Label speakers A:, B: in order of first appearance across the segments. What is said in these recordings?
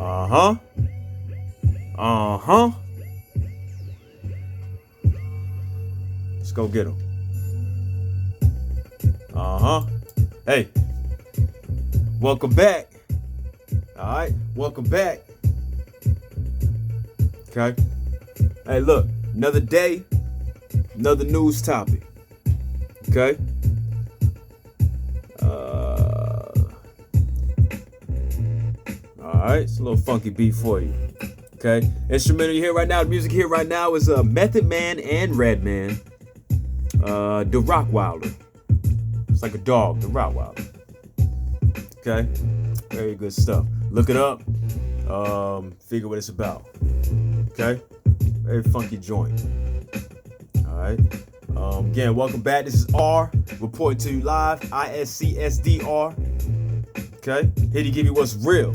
A: Uh-huh. Uh-huh. Let's go get him. Uh-huh. Hey. Welcome back. All right. Welcome back. Okay. Hey, look. Another day. Another news topic. Okay. All right. It's a little funky beat for you. Okay. Instrumental you hear right now. The music here right now is Method Man and Redman. The Rockwilder. It's like a dog. The Rockwilder. Okay. Very good stuff. Look it up. Figure what it's about. Okay. Very funky joint. All right. Again, welcome back. This is R reporting to you live. ISCSDR. Okay. Here to give you what's real.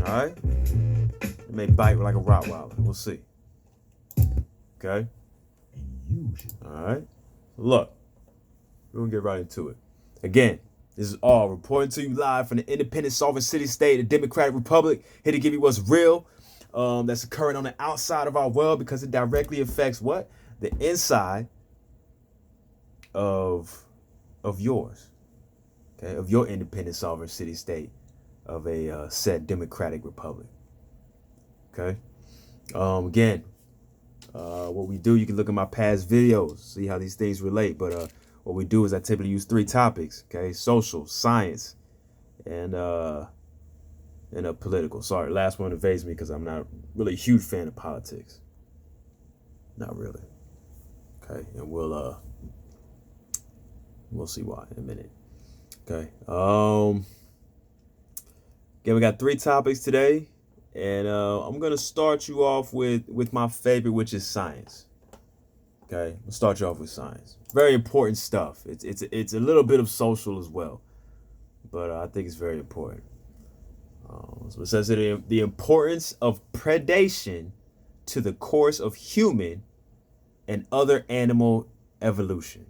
A: All right. It may bite like a Rottweiler. We'll see. Okay. All right. Look, we're gonna get right into it. Again, this is R reporting to you live from the independent sovereign city state, the Democratic Republic. Here to give you what's real. That's occurring on the outside of our world because it directly affects what? The inside of yours. Okay, of your independent sovereign city state of a said Democratic Republic. Okay. Again, what we do, you can look at my past videos, see how these things relate. But what we do is I typically use 3 topics. Okay, social, science, and political. Sorry, last one evades me because I'm not really a huge fan of politics. Not really. Okay, and we'll see why in a minute. Okay. Again, we got 3 topics today, and I'm gonna start you off with my favorite, which is science. Okay, I'll start you off with science. Very important stuff. It's a little bit of social as well, but I think it's very important. So it says that the importance of predation to the course of human and other animal evolution.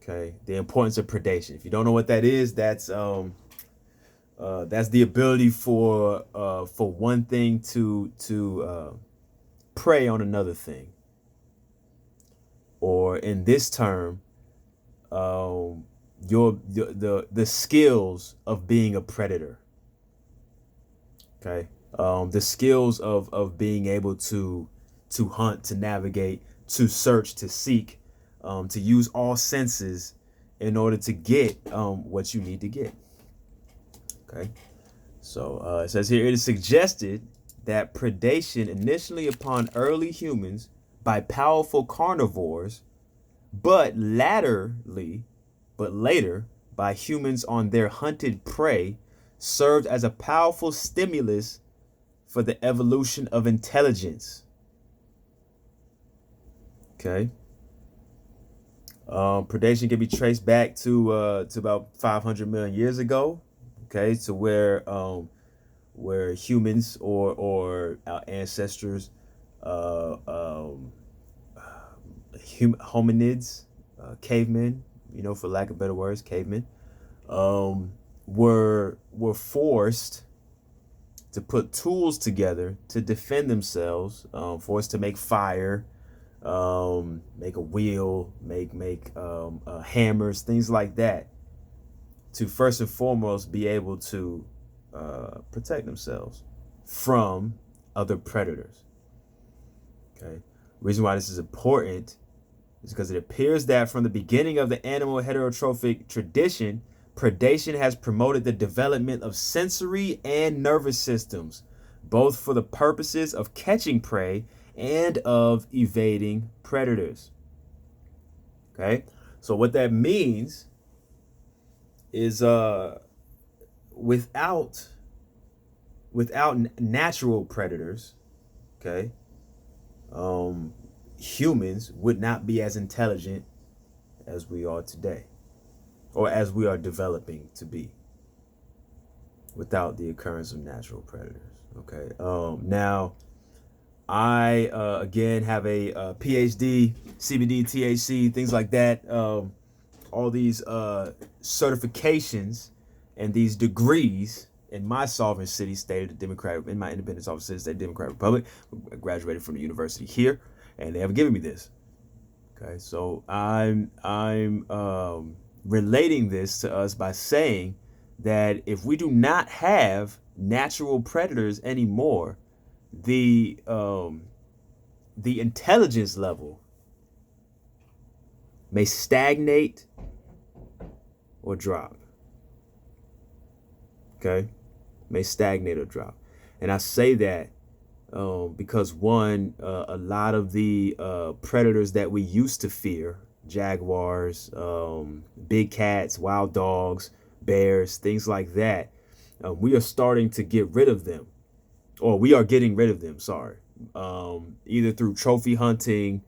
A: Okay, the importance of predation. If you don't know what that is, that's the ability for one thing to prey on another thing, or in this term, the skills of being a predator. Okay, the skills of being able to hunt, to navigate, to search, to seek, to use all senses in order to get what you need to get. Okay, so it says here, it is suggested that predation initially upon early humans by powerful carnivores, but later by humans on their hunted prey, served as a powerful stimulus for the evolution of intelligence. Okay. Predation can be traced back to about 500 million years ago. Okay, to where humans or our ancestors, hominids, cavemen, for lack of better words, cavemen, were forced to put tools together to defend themselves, forced to make fire, make a wheel, make hammers, things like that, to first and foremost be able to protect themselves from other predators. Okay, the reason why this is important is because it appears that from the beginning of the animal heterotrophic tradition, predation has promoted the development of sensory and nervous systems, both for the purposes of catching prey and of evading predators. Okay, so what that means is without natural predators, okay, humans would not be as intelligent as we are today, or as we are developing to be, without the occurrence of natural predators. Okay. Now, I again have a PhD, CBD, THC, things like that. All these certifications and these degrees in my sovereign city state of the in my independent sovereign city state Democratic Republic. I graduated from the university here, and they have given me this. Okay, so I'm relating this to us by saying that if we do not have natural predators anymore, the intelligence level may stagnate or drop. Okay, may stagnate or drop, and I say that because one, a lot of the predators that we used to fear, jaguars, big cats, wild dogs, bears, things like that, we are starting to get rid of them, or we are getting rid of them. Sorry, either through trophy hunting,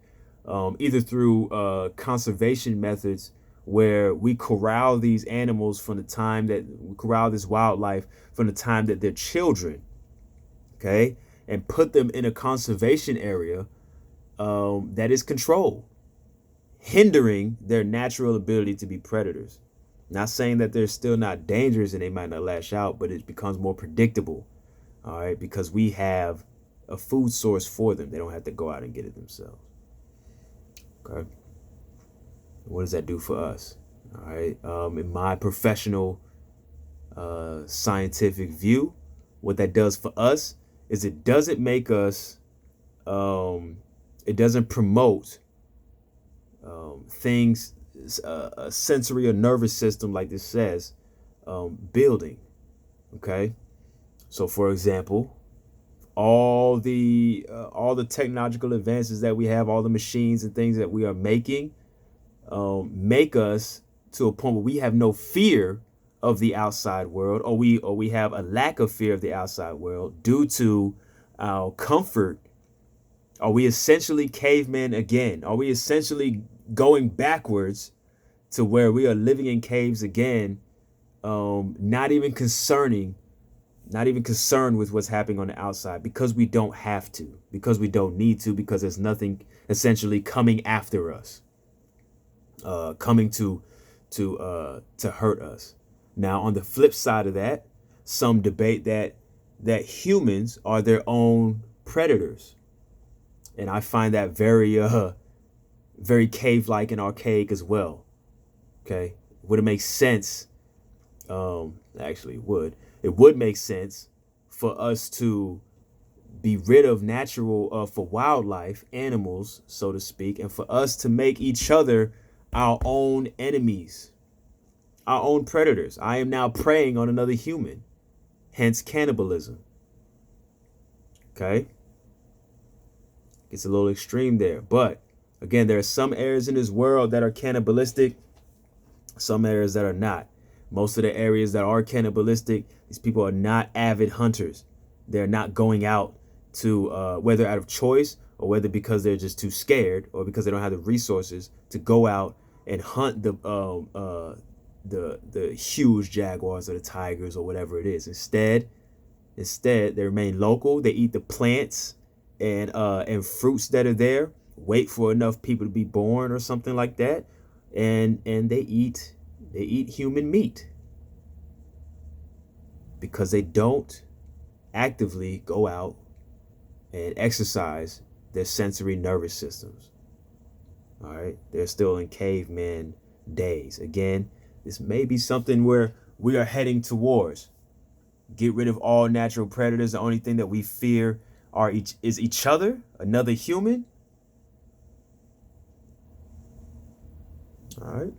A: either through conservation methods, where we corral these animals from the time that we corral this wildlife from the time that they're children, okay, and put them in a conservation area that is controlled, hindering their natural ability to be predators. Not saying that they're still not dangerous and they might not lash out, but it becomes more predictable, all right, because we have a food source for them. They don't have to go out and get it themselves. Okay. What does that do for us? All right. In my professional scientific view, what that does for us is it doesn't make us, it doesn't promote things, a sensory or nervous system, like this says, building. Okay. So, for example, all the technological advances that we have, all the machines and things that we are making, make us to a point where we have no fear of the outside world, or we have a lack of fear of the outside world due to our comfort. Are we essentially cavemen again? Are we essentially going backwards to where we are living in caves again, not even concerned with what's happening on the outside, because we don't have to, because we don't need to, because there's nothing essentially coming after us, coming to hurt us. Now, on the flip side of that, some debate that humans are their own predators, and I find that very cave-like and archaic as well. Okay, would it make sense? Actually, it would make sense for us to be rid of natural, for wildlife, animals, so to speak, and for us to make each other our own enemies, our own predators. I am now preying on another human, hence cannibalism. Okay, it's a little extreme there, but again, there are some areas in this world that are cannibalistic, some areas that are not. Most of the areas that are cannibalistic, these people are not avid hunters. They're not going out to, whether out of choice or whether because they're just too scared or because they don't have the resources to go out and hunt the huge jaguars or the tigers or whatever it is. Instead, they remain local. They eat the plants and fruits that are there. Wait for enough people to be born or something like that, and they eat human meat because they don't actively go out and exercise their sensory nervous systems. All right, they're still in caveman days. Again, this may be something where we are heading towards. Get rid of all natural predators. The only thing that we fear is each other, another human. All right.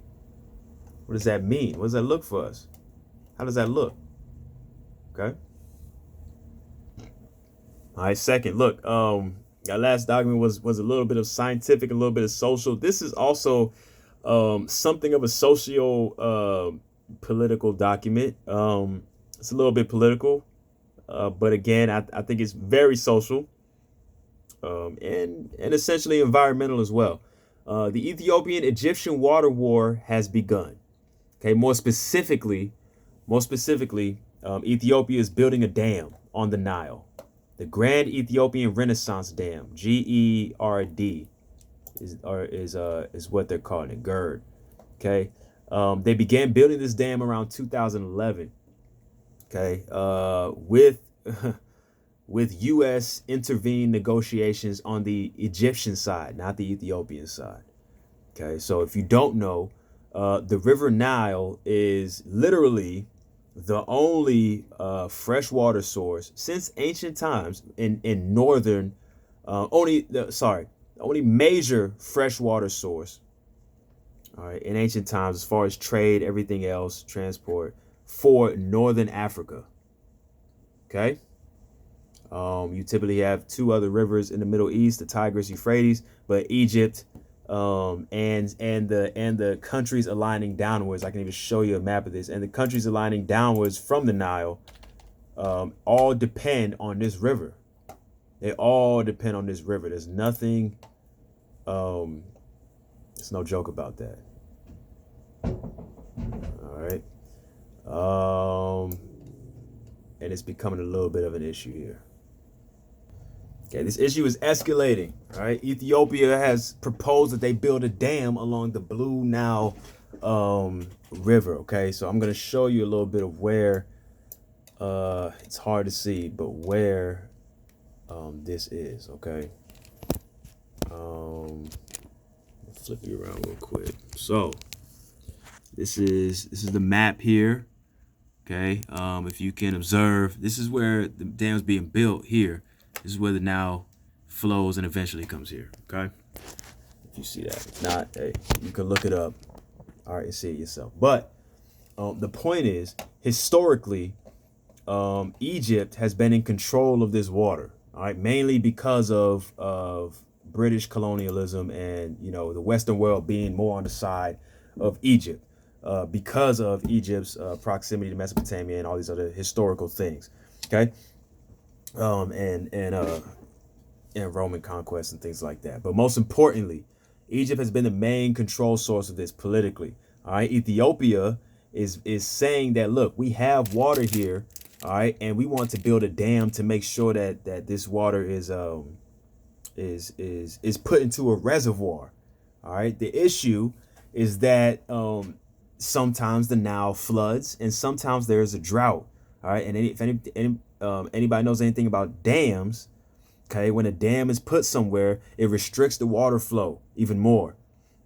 A: What does that mean? What does that look for us? How does that look? Okay. All right. Second, look. Our last document was a little bit of scientific, a little bit of social. This is also something of a socio political document. It's a little bit political, but again, I think it's very social, and essentially environmental as well. The Ethiopian-Egyptian water war has begun. Okay, more specifically, Ethiopia is building a dam on the Nile. The Grand Ethiopian Renaissance Dam, GERD, is what they're calling it, GERD. Okay, they began building this dam around 2011, Okay, with with U.S. intervened negotiations on the Egyptian side, not the Ethiopian side. Okay, so if you don't know, the River Nile is literally the only freshwater source since ancient times in northern, only major freshwater source. All right, in ancient times, as far as trade, everything else, transport for northern Africa. Okay. You typically have two other rivers in the Middle East, the Tigris, Euphrates, but Egypt, and the countries aligning downwards. I can even show you a map of this. And the countries aligning downwards from the Nile, all depend on this river. They all depend on this river. There's nothing. There's no joke about that. All right. And it's becoming a little bit of an issue here. Okay, this issue is escalating. All right, Ethiopia has proposed that they build a dam along the Blue Nile River. Okay, so I'm gonna show you a little bit of where. It's hard to see, but where this is. Okay. Flip you around real quick. So this is the map here. Okay, if you can observe, this is where the dam's being built here. This is where the Nile flows and eventually comes here. Okay, if you see that. If not, hey, you can look it up. All right, and see it yourself. But the point is, historically, Egypt has been in control of this water. All right, mainly because of British colonialism and the Western world being more on the side of Egypt. Because of Egypt's proximity to Mesopotamia and all these other historical things, okay, and Roman conquest and things like that. But most importantly, Egypt has been the main control source of this politically. All right, Ethiopia is saying that, look, we have water here, all right, and we want to build a dam to make sure that this water is put into a reservoir. All right, the issue is that sometimes the Nile floods and sometimes there's a drought. All right, and if anybody knows anything about dams, okay, when a dam is put somewhere, it restricts the water flow even more,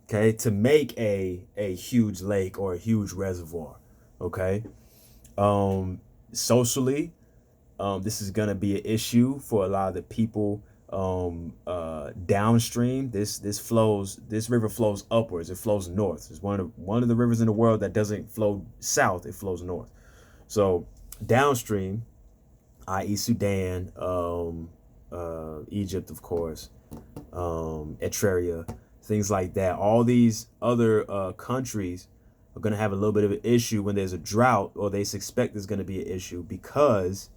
A: okay, to make a huge lake or a huge reservoir. Okay, socially, this is gonna be an issue for a lot of the people downstream. This river flows upwards. It flows north. It's one of the rivers in the world that doesn't flow south. It flows north. So downstream, i.e. Sudan, Egypt, of course, Eritrea, things like that. All these other countries are going to have a little bit of an issue when there's a drought, or they suspect there's going to be an issue because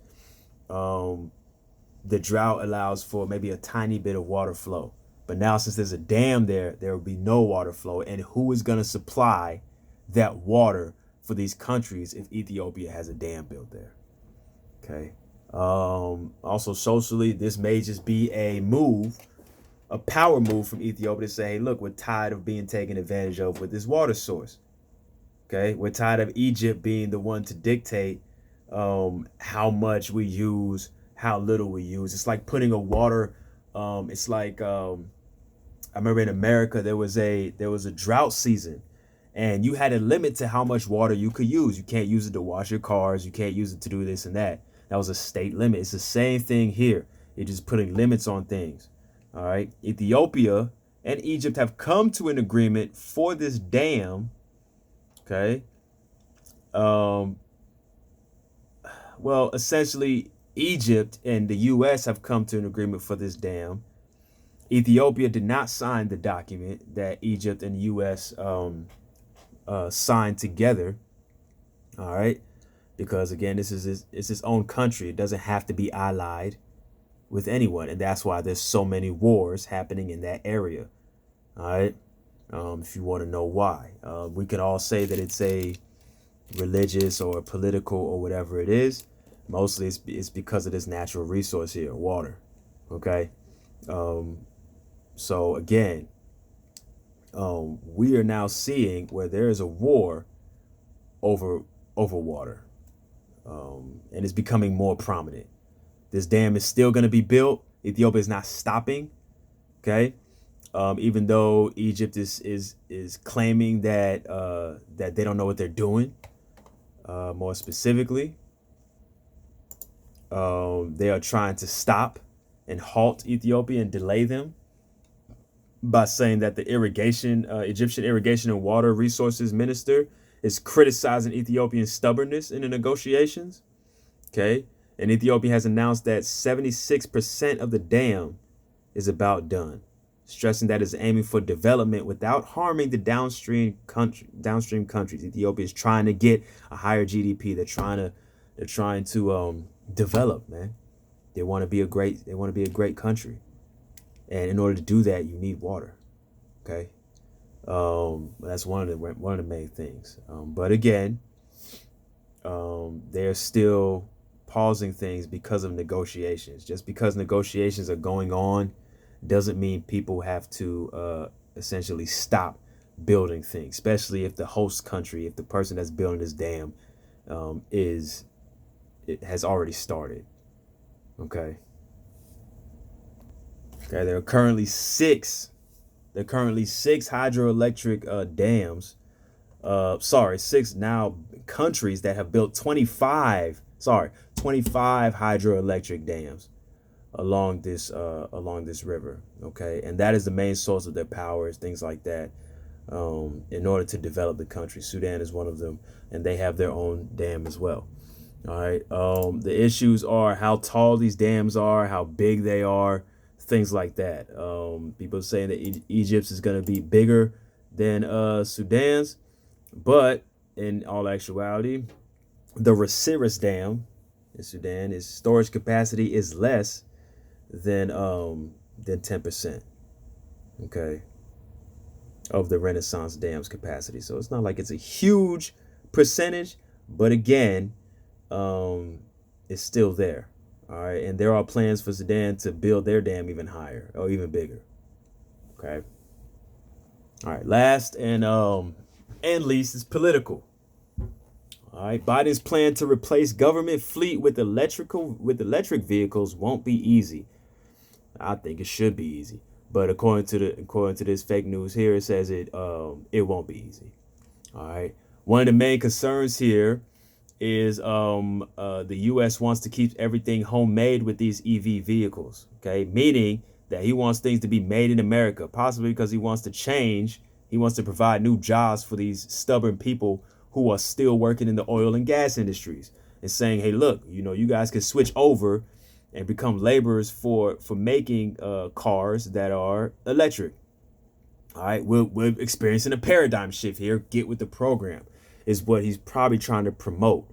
A: the drought allows for maybe a tiny bit of water flow. But now, since there's a dam there will be no water flow. And who is going to supply that water for these countries if Ethiopia has a dam built there? Okay. Also, socially, this may just be a power move from Ethiopia to say, hey, look, we're tired of being taken advantage of with this water source. Okay. We're tired of Egypt being the one to dictate how much we use, how little we use. It's like putting a water. It's like I remember in America there was a drought season, and you had a limit to how much water you could use. You can't use it to wash your cars. You can't use it to do this and that. That was a state limit. It's the same thing here. You're just putting limits on things. All right. Ethiopia and Egypt have come to an agreement for this dam. Okay. Well, essentially, Egypt and the U.S. have come to an agreement for this dam. Ethiopia did not sign the document that Egypt and the U.S. Signed together. All right, because again, it's its own country. It doesn't have to be allied with anyone, and that's why there's so many wars happening in that area. All right, if you want to know why, we can all say that it's a religious or political or whatever it is. Mostly it's because of this natural resource here, water. Okay. So again, we are now seeing where there is a war over water. and it's becoming more prominent. This dam is still going to be built. Ethiopia is not stopping. Okay, even though Egypt is claiming that that they don't know what they're doing. More specifically, they are trying to stop and halt Ethiopia and delay them by saying that the Egyptian irrigation and water resources minister is criticizing Ethiopia's stubbornness in the negotiations. Okay, and Ethiopia has announced that 76% of the dam is about done, stressing that it's aiming for development without harming the downstream countries. Ethiopia is trying to get a higher GDP. They're trying to develop, man. They want to be a great country. And in order to do that, you need water. Okay. That's one of the main things. But again, they're still pausing things because of negotiations. Just because negotiations are going on doesn't mean people have to essentially stop building things, especially if the host country, if the person that's building this dam it has already started. Okay. Okay, there are currently six hydroelectric dams. Six now countries that have built 25 hydroelectric dams along this river. Okay, and that is the main source of their powers, things like that. In order to develop the country, Sudan is one of them, and they have their own dam as well. All right. The issues are how tall these dams are, how big they are, things like that. People are saying that Egypt's is going to be bigger than Sudan's, but in all actuality, the Rsenal Dam in Sudan, its storage capacity is less than 10%. Okay, of the Renaissance Dam's capacity. So it's not like it's a huge percentage, but again, it's still there. All right, and there are plans for Sudan to build their dam even higher or even bigger. Okay. All right. Last and least is political. All right. Biden's plan to replace government fleet with electric vehicles won't be easy. I think it should be easy, but according to this fake news here, it says it won't be easy. All right. One of the main concerns here is the U.S. wants to keep everything homemade with these EV vehicles. Okay, meaning that he wants things to be made in America, possibly because he wants to change. He wants to provide new jobs for these stubborn people who are still working in the oil and gas industries, and saying, "Hey, look, you guys can switch over and become laborers for making cars that are electric." All right, we're experiencing a paradigm shift here. Get with the program is what he's probably trying to promote.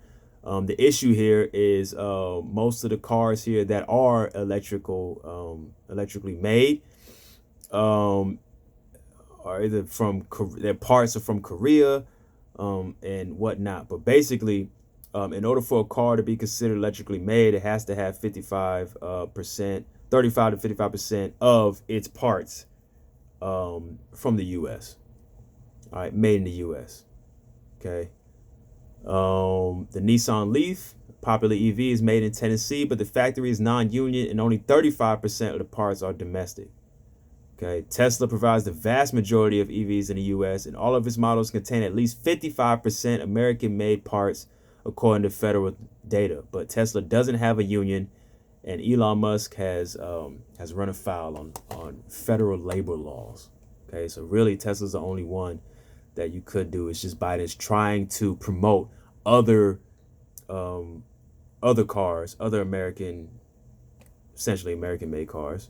A: The issue here is most of the cars here that are electrically made are either from their parts are from Korea and whatnot. But basically, in order for a car to be considered electrically made, it has to have 35 to 55% of its parts from the U.S. All right, made in the U.S. Okay. The Nissan Leaf, popular EV, is made in Tennessee, but the factory is non-union and only 35% of the parts are domestic. Okay. Tesla provides the vast majority of EVs in the U.S., and all of its models contain at least 55% American-made parts, according to federal data. But Tesla doesn't have a union, and Elon Musk has run afoul on federal labor laws. Okay. So really, Tesla's the only one that you could do. It's just Biden's trying to promote other cars, other essentially American-made cars,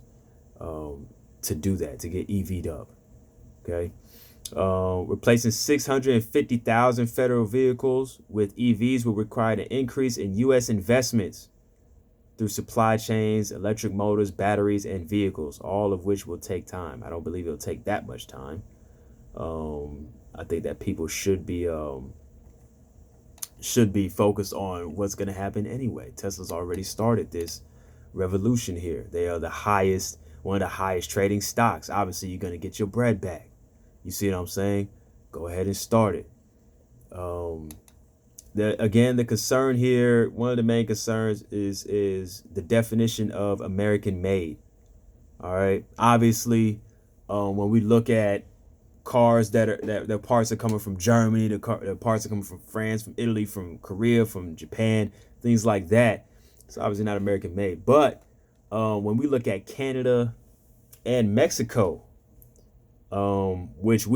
A: to do that, to get EV'd up. Okay, replacing 650,000 federal vehicles with EVs will require an increase in U.S. investments through supply chains, electric motors, batteries, and vehicles, all of which will take time. I don't believe it'll take that much time. I think that people should be focused on what's going to happen anyway. Tesla's already started this revolution here. They are one of the highest trading stocks. Obviously, you're going to get your bread back. You see what I'm saying? Go ahead and start it. The concern here, one of the main concerns is the definition of American made. All right. Obviously, when we look at cars that the parts are coming from Germany, the parts are coming from France, from Italy, from Korea, from Japan, things like that. It's obviously not American made. But when we look at Canada and Mexico, which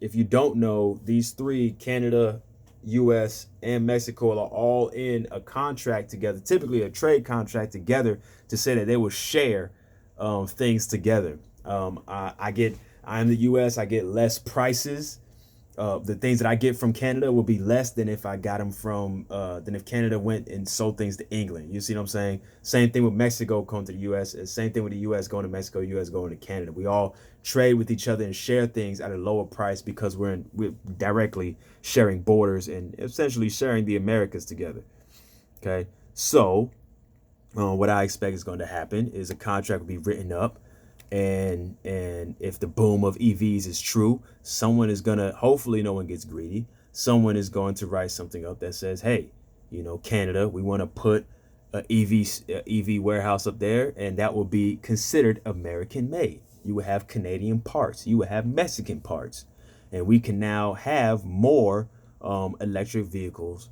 A: if you don't know, these three, Canada, US, and Mexico, are all in a contract together, typically a trade contract together, to say that they will share things together. I'm the US, I get less prices. The things that I get from Canada will be less than if I got them than if Canada went and sold things to England. You see what I'm saying? Same thing with Mexico going to the US, and same thing with the US going to Mexico, US going to Canada. We all trade with each other and share things at a lower price because we're directly sharing borders and essentially sharing the Americas together. Okay, so what I expect is going to happen is a contract will be written up, and if the boom of EVs is true, someone is gonna, hopefully no one gets greedy, someone is going to write something up that says, hey, Canada, we want to put a EV warehouse up there, and that will be considered American made. You will have Canadian parts, you will have Mexican parts, and we can now have more electric vehicles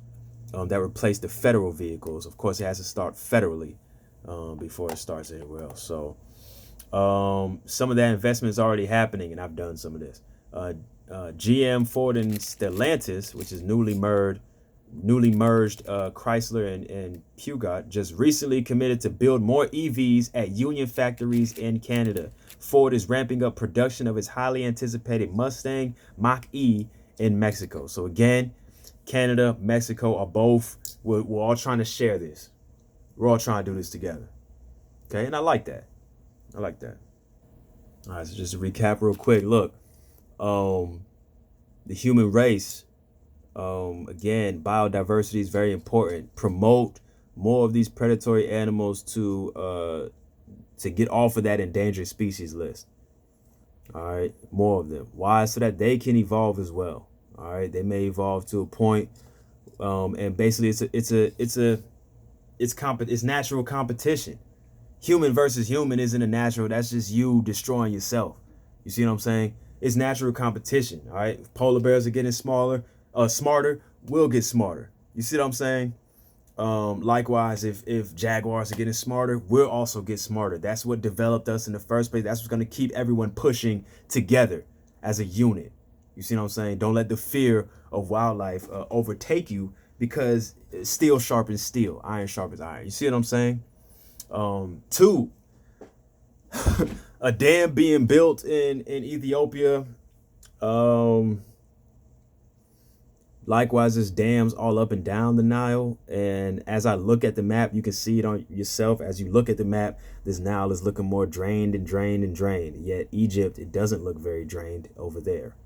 A: that replace the federal vehicles. Of course, it has to start federally before it starts anywhere else. So some of that investment is already happening, and I've done some of this. GM, Ford, and Stellantis, which is newly merged Chrysler and Peugeot, just recently committed to build more EVs at Union factories in Canada. Ford is ramping up production of its highly anticipated Mustang Mach-E in Mexico. So again, Canada, Mexico are both, we're all trying to share this. We're all trying to do this together. Okay, and I like that. All right, so just to recap real quick, look, the human race, again, biodiversity is very important. Promote more of these predatory animals to get off of that endangered species list. All right, more of them. Why? So that they can evolve as well. All right, they may evolve to a point, and basically it's natural competition. Human versus human isn't a natural. That's just you destroying yourself. You see what I'm saying? It's natural competition. All right. If polar bears are getting smarter, we'll get smarter. You see what I'm saying? Likewise, if jaguars are getting smarter, we'll also get smarter. That's what developed us in the first place. That's what's going to keep everyone pushing together as a unit. You see what I'm saying? Don't let the fear of wildlife overtake you, because steel sharpens steel, iron sharpens iron. You see what I'm saying? Two, a dam being built in Ethiopia. Likewise, there's dams all up and down the Nile. And as I look at the map, you can see it on yourself. As you look at the map, this Nile is looking more drained and drained and drained. Yet Egypt, it doesn't look very drained over there.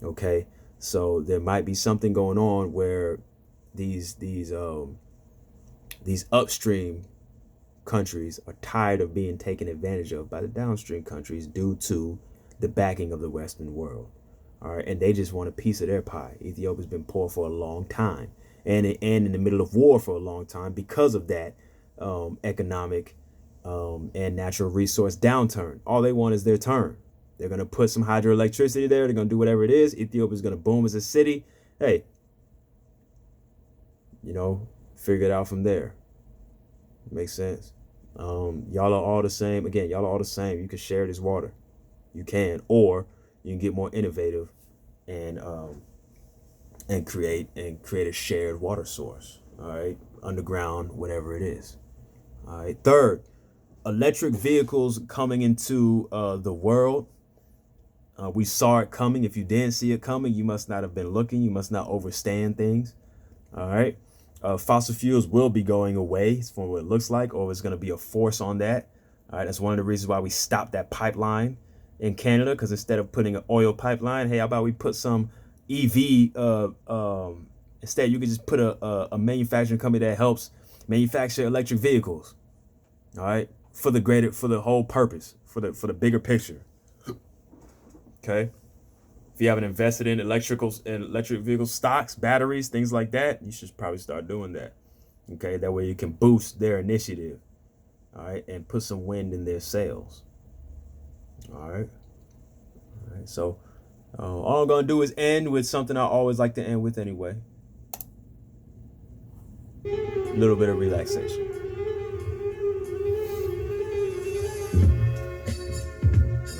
A: Okay, so there might be something going on where these upstream countries are tired of being taken advantage of by the downstream countries due to the backing of the Western world. All right, and they just want a piece of their pie. Ethiopia's been poor for a long time, and in the middle of war for a long time because of that economic and natural resource downturn. All they want is their turn. They're gonna put some hydroelectricity there. They're gonna do whatever it is. Ethiopia's gonna boom as a city. Hey, figure it out from there. Makes sense. Y'all are all the same. Again, y'all are all the same. You can share this water. You can, or you can get more innovative and create a shared water source. All right, underground, whatever it is. All right. Third, electric vehicles coming into the world. We saw it coming. If you didn't see it coming, you must not have been looking. You must not overstand things. All right. Fossil fuels will be going away from what it looks like, or it's going to be a force on that. All right, that's one of the reasons why we stopped that pipeline in Canada, because instead of putting an oil pipeline, hey, how about we put some EV? Instead, you could just put a manufacturing company that helps manufacture electric vehicles. All right, for the whole purpose, for the bigger picture. Okay, if you haven't invested in electric vehicle stocks, batteries, things like that, you should probably start doing that. Okay, that way you can boost their initiative. All right, and put some wind in their sails. All right. All right. So all I'm gonna do is end with something I always like to end with anyway. A little bit of relaxation.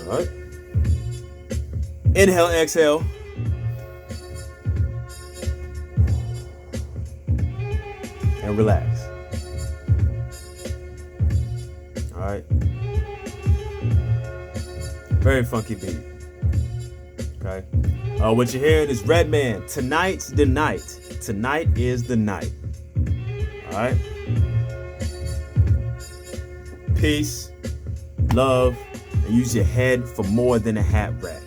A: All right. Inhale, exhale. And relax. All right. Very funky beat. Okay. What you're hearing is Redman. Tonight's the night. Tonight is the night. All right. Peace, love, and use your head for more than a hat rack.